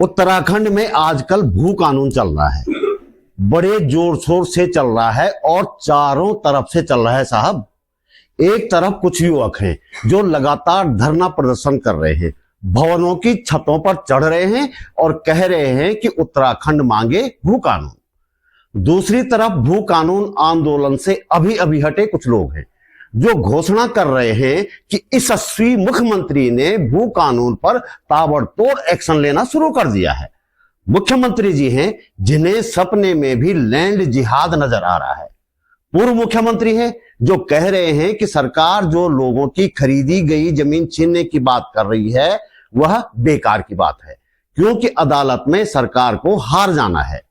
उत्तराखंड में आजकल भू कानून चल रहा है, बड़े जोर शोर से चल रहा है और चारों तरफ से चल रहा है साहब। एक तरफ कुछ युवक हैं जो लगातार धरना प्रदर्शन कर रहे हैं, भवनों की छतों पर चढ़ रहे हैं और कह रहे हैं कि उत्तराखंड मांगे भू कानून। दूसरी तरफ भू कानून आंदोलन से अभी अभी हटे कुछ लोग हैं जो घोषणा कर रहे हैं कि यशस्वी मुख्यमंत्री ने भू कानून पर ताबड़तोड़ एक्शन लेना शुरू कर दिया है। मुख्यमंत्री जी हैं जिन्हें सपने में भी लैंड जिहाद नजर आ रहा है। पूर्व मुख्यमंत्री हैं जो कह रहे हैं कि सरकार जो लोगों की खरीदी गई जमीन छीनने की बात कर रही है वह बेकार की बात है, क्योंकि अदालत में सरकार को हार जाना है।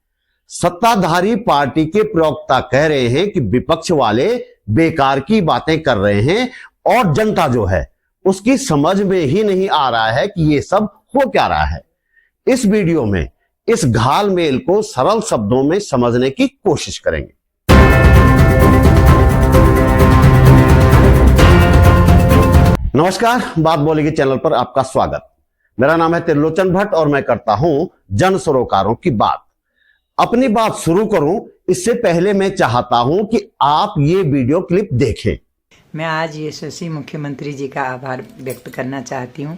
सत्ताधारी पार्टी के प्रवक्ता कह रहे हैं कि विपक्ष वाले बेकार की बातें कर रहे हैं और जनता जो है उसकी समझ में ही नहीं आ रहा है कि ये सब हो क्या रहा है। इस वीडियो में इस घालमेल को सरल शब्दों में समझने की कोशिश करेंगे। नमस्कार, बात बोलेगी चैनल पर आपका स्वागत। मेरा नाम है त्रिलोचन भट्ट और मैं करता हूं जन सरोकारों की बात। अपनी बात शुरू करूं इससे पहले मैं चाहता हूं कि आप ये वीडियो क्लिप देखें। मैं आज यशस्वी मुख्यमंत्री जी का आभार व्यक्त करना चाहती हूं,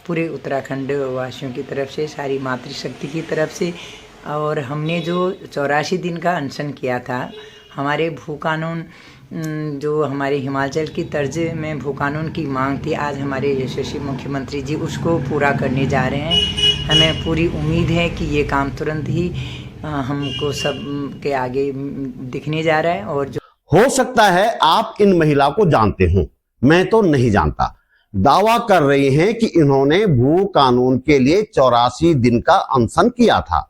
पूरे उत्तराखंड वासियों की तरफ से, सारी मातृशक्ति की तरफ से। और हमने जो 84 दिन का अनशन किया था, हमारे भू कानून जो हमारे हिमाचल की तर्ज में भू कानून की मांग थी, आज हमारे यशस्वी मुख्यमंत्री जी उसको पूरा करने जा रहे हैं। हमें पूरी उम्मीद है कि ये काम तुरंत ही हमको सब के आगे दिखने जा रहा है। और जो हो सकता है आप इन महिला को जानते हो, मैं तो नहीं जानता। दावा कर रही हैं कि इन्होंने भू कानून के लिए 84 दिन का अनशन किया था।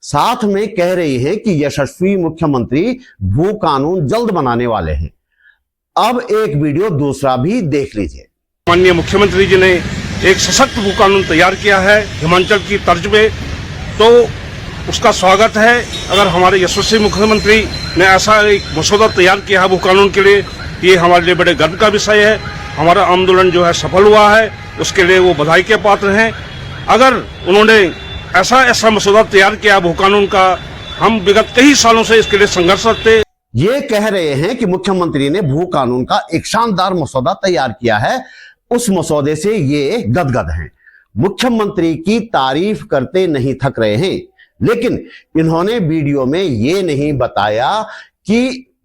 साथ में कह रही है कि यशस्वी मुख्यमंत्री भू कानून जल्द बनाने वाले हैं। अब एक वीडियो दूसरा भी देख लीजिए। माननीय मुख्यमंत्री जी ने एक सशक्त भू कानून तैयार किया है हिमाचल की तर्ज में, तो उसका स्वागत है। अगर हमारे यशस्वी मुख्यमंत्री ने ऐसा एक मसौदा तैयार किया है भू कानून के लिए, ये हमारे लिए बड़े गर्व का विषय है। हमारा आंदोलन जो है सफल हुआ है, उसके लिए वो बधाई के पात्र हैं। अगर उन्होंने ऐसा मसौदा तैयार किया भू कानून का, हम विगत कई सालों से इसके लिए संघर्षरत थे। ये कह रहे हैं कि मुख्यमंत्री ने भू कानून का एक शानदार मसौदा तैयार किया है, उस मसौदे से ये गदगद हैं। मुख्यमंत्री की तारीफ करते नहीं थक रहे हैं, लेकिन इन्होंने वीडियो में ये नहीं बताया कि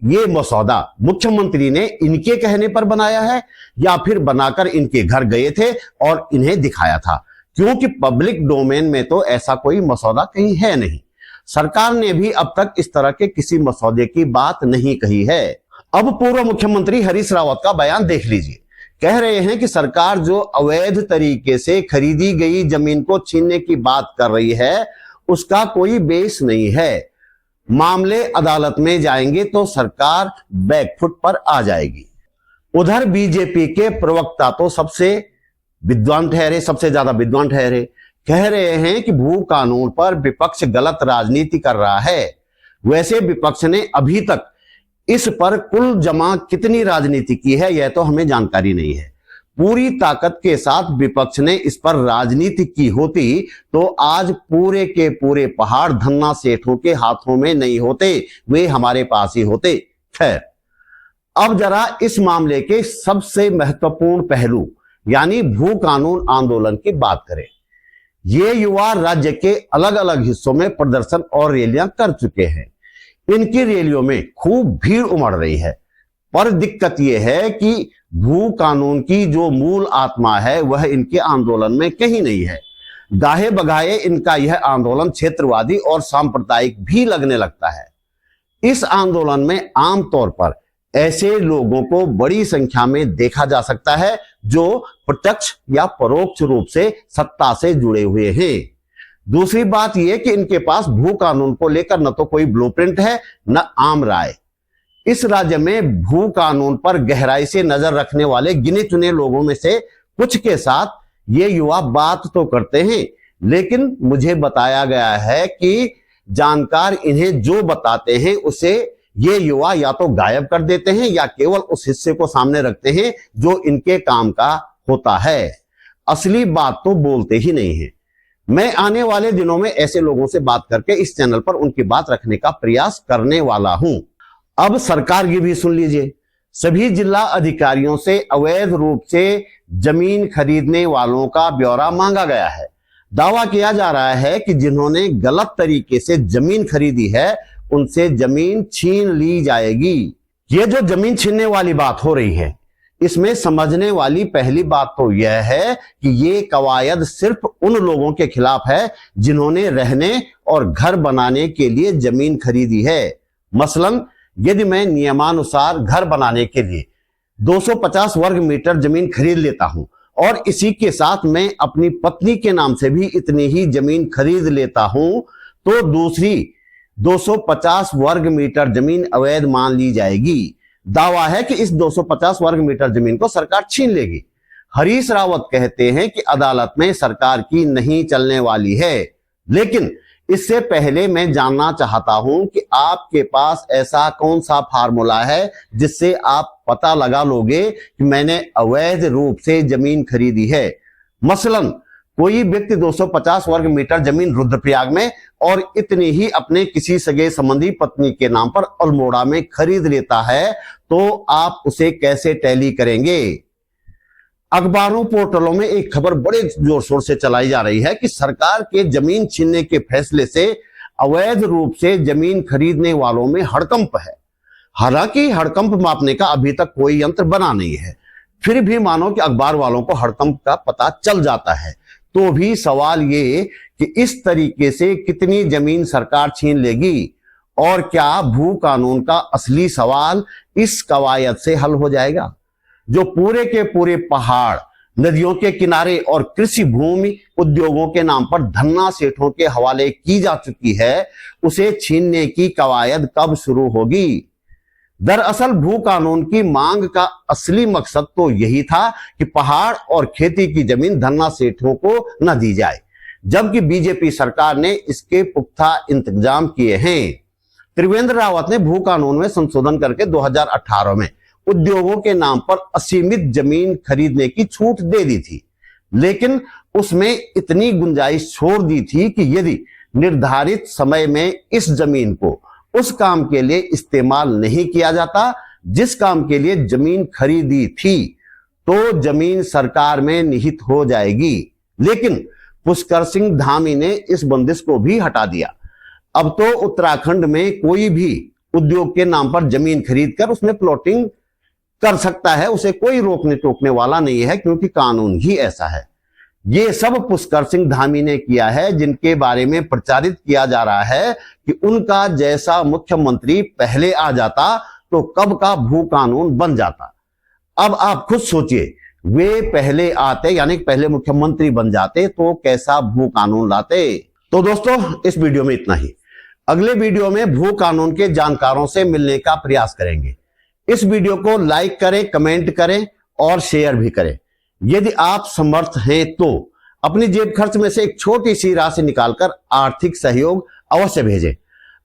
ये मसौदा मुख्यमंत्री ने इनके कहने पर बनाया है या फिर बनाकर इनके घर गए थे और इन्हें दिखाया था, क्योंकि पब्लिक डोमेन में तो ऐसा कोई मसौदा कहीं है नहीं। सरकार ने भी अब तक इस तरह के किसी मसौदे की बात नहीं कही है। अब पूर्व मुख्यमंत्री हरीश रावत का बयान देख लीजिए। कह रहे हैं कि सरकार जो अवैध तरीके से खरीदी गई जमीन को छीनने की बात कर रही है उसका कोई बेस नहीं है। मामले अदालत में जाएंगे तो सरकार बैकफुट पर आ जाएगी। उधर बीजेपी के प्रवक्ता तो सबसे विद्वान ठहरे, सबसे ज्यादा विद्वान ठहरे। कह रहे हैं कि भू कानून पर विपक्ष गलत राजनीति कर रहा है। वैसे विपक्ष ने अभी तक इस पर कुल जमा कितनी राजनीति की है यह तो हमें जानकारी नहीं है। पूरी ताकत के साथ विपक्ष ने इस पर राजनीति की होती तो आज पूरे के पूरे पहाड़ धन्ना सेठों के हाथों में नहीं होते, वे हमारे पास ही होते। खैर, अब जरा इस मामले के सबसे महत्वपूर्ण पहलू यानी भू कानून आंदोलन की बात करें। ये युवा राज्य के अलग अलग हिस्सों में प्रदर्शन और रैलियां कर चुके हैं। इनकी रैलियों में खूब भीड़ उमड़ रही है, पर दिक्कत यह है कि भू कानून की जो मूल आत्मा है वह इनके आंदोलन में कहीं नहीं है। गाहे बगाहे इनका यह आंदोलन क्षेत्रवादी और सांप्रदायिक भी लगने लगता है। इस आंदोलन में आमतौर पर ऐसे लोगों को बड़ी संख्या में देखा जा सकता है जो प्रत्यक्ष या परोक्ष रूप से सत्ता से जुड़े हुए हैं। दूसरी बात यह कि इनके पास भू कानून को लेकर न तो कोई ब्लूप्रिंट है न आम राय। इस राज्य में भू कानून पर गहराई से नजर रखने वाले गिने चुने लोगों में से कुछ के साथ ये युवा बात तो करते हैं, लेकिन मुझे बताया गया है कि जानकार इन्हें जो बताते हैं उसे ये युवा या तो गायब कर देते हैं या केवल उस हिस्से को सामने रखते हैं जो इनके काम का होता है। असली बात तो बोलते ही नहीं है। मैं आने वाले दिनों में ऐसे लोगों से बात करके इस चैनल पर उनकी बात रखने का प्रयास करने वाला हूं। अब सरकार की भी सुन लीजिए। सभी जिला अधिकारियों से अवैध रूप से जमीन खरीदने वालों का ब्यौरा मांगा गया है। दावा किया जा रहा है कि जिन्होंने गलत तरीके से जमीन खरीदी है उनसे जमीन छीन ली जाएगी। ये जो जमीन छीनने वाली बात हो रही है, इसमें समझने वाली पहली बात तो यह है कि ये कवायद सिर्फ उन लोगों के खिलाफ है जिन्होंने रहने और घर बनाने के लिए जमीन खरीदी है। मसलन यदि मैं नियमानुसार घर बनाने के लिए 250 वर्ग मीटर जमीन खरीद लेता हूं और इसी के साथ मैं अपनी पत्नी के नाम से भी इतनी ही जमीन खरीद लेता हूं, तो दूसरी 250 वर्ग मीटर जमीन अवैध मान ली जाएगी। दावा है कि इस 250 वर्ग मीटर जमीन को सरकार छीन लेगी। हरीश रावत कहते हैं कि अदालत में सरकार की नहीं चलने वाली है। लेकिन इससे पहले मैं जानना चाहता हूं कि आपके पास ऐसा कौन सा फार्मूला है जिससे आप पता लगा लोगे कि मैंने अवैध रूप से जमीन खरीदी है। मसलन कोई व्यक्ति 250 वर्ग मीटर जमीन रुद्रप्रयाग में और इतनी ही अपने किसी सगे संबंधी पत्नी के नाम पर अल्मोड़ा में खरीद लेता है, तो आप उसे कैसे टैली करेंगे? अखबारों पोर्टलों में एक खबर बड़े जोर शोर से चलाई जा रही है कि सरकार के जमीन छीनने के फैसले से अवैध रूप से जमीन खरीदने वालों में हड़कंप है। हालांकि हड़कंप मापने का अभी तक कोई यंत्र बना नहीं है, फिर भी मानो कि अखबार वालों को हड़कंप का पता चल जाता है। तो भी सवाल ये कि इस तरीके से कितनी जमीन सरकार छीन लेगी और क्या भू कानून का असली सवाल इस कवायद से हल हो जाएगा? जो पूरे के पूरे पहाड़, नदियों के किनारे और कृषि भूमि उद्योगों के नाम पर धन्ना सेठों के हवाले की जा चुकी है, उसे छीनने की कवायद कब शुरू होगी? दरअसल भू कानून की मांग का असली मकसद तो यही था कि पहाड़ और खेती की जमीन धन्ना सेठों को न दी जाए, जबकि बीजेपी सरकार ने इसके पुख्ता इंतजाम किए हैं। त्रिवेंद्र रावत ने भू कानून में संशोधन करके 2018 में उद्योगों के नाम पर असीमित जमीन खरीदने की छूट दे दी थी, लेकिन उसमें इतनी गुंजाइश छोड़ दी थी कि यदि निर्धारित समय में इस जमीन को उस काम के लिए इस्तेमाल नहीं किया जाता जिस काम के लिए जमीन खरीदी थी, तो जमीन सरकार में निहित हो जाएगी। लेकिन पुष्कर सिंह धामी ने इस बंदिश को भी हटा दिया। अब तो उत्तराखंड में कोई भी उद्योग के नाम पर जमीन खरीदकर उसमें प्लॉटिंग कर सकता है, उसे कोई रोकने टोकने वाला नहीं है, क्योंकि कानून ही ऐसा है। ये सब पुष्कर सिंह धामी ने किया है, जिनके बारे में प्रचारित किया जा रहा है कि उनका जैसा मुख्यमंत्री पहले आ जाता तो कब का भू कानून बन जाता। अब आप खुद सोचिए, वे पहले आते यानी पहले मुख्यमंत्री बन जाते तो कैसा भू कानून लाते। तो दोस्तों इस वीडियो में इतना ही। अगले वीडियो में भू कानून के जानकारों से मिलने का प्रयास करेंगे। इस वीडियो को लाइक करें, कमेंट करें और शेयर भी करें। यदि आप समर्थ हैं तो अपनी जेब खर्च में से एक छोटी सी राशि निकालकर आर्थिक सहयोग अवश्य भेजें।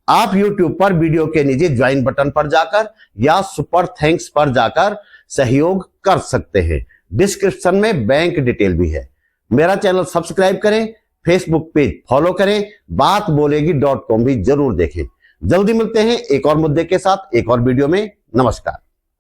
आप YouTube पर वीडियो के नीचे ज्वाइन बटन पर जाकर या सुपर थैंक्स पर जाकर सहयोग कर सकते हैं। डिस्क्रिप्शन में बैंक डिटेल भी है। मेरा चैनल सब्सक्राइब करें, फेसबुक पेज फॉलो करें, बातबोलेगी.com भी जरूर देखें। जल्दी मिलते हैं एक और मुद्दे के साथ एक और वीडियो में। नमस्कार।